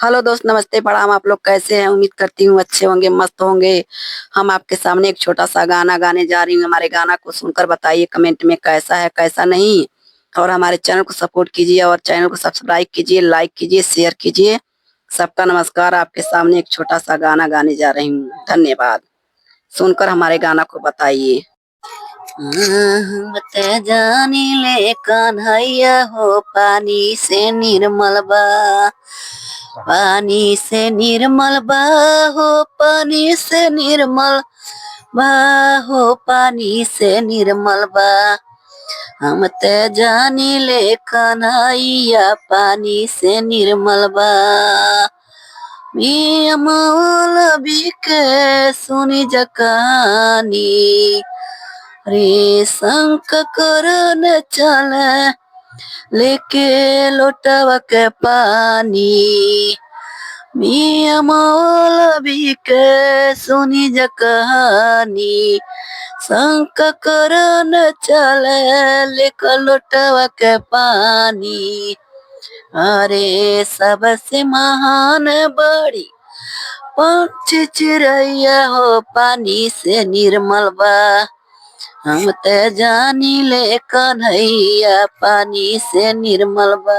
Hello दोस्त, नमस्ते, प्रणाम। आप लोग कैसे हैं? उम्मीद करती हूँ अच्छे होंगे, मस्त होंगे। हम आपके सामने एक छोटा सा गाना गाने जा रही हूँ। हमारे गाना को सुनकर बताइए कमेंट में कैसा है कैसा नहीं। और हमारे चैनल को सपोर्ट कीजिए और चैनल को सब्सक्राइब कीजिए, लाइक कीजिए, शेयर कीजिए। सबका नमस्कार। आपके सामने एक छोटा सा गाना गाने जा रही हूँ। धन्यवाद। सुनकर हमारे गाना को बताइए। मत जानी ले कन्हैया हो, पानी से निर्मल बा, पानी से निर्मल बा हो, पानी से निर्मल बा हो, पानी से निर्मल बा। हम ते जानी ले कन्हैया, पानी से निर्मल बा। मियां मौलवी के सुनी जा कहानी, रे शंख करन चले लेके लोटवा के पानी। मियां मौलवी के सुनी जा कहानी, शंख करन चले लेके लोटवा के पानी। अरे सबसे महान बड़ी पंछी चिड़ैया हो, पानी से निर्मल बा। हम ते जानी ले कन्हैया, पानी से निर्मल बा।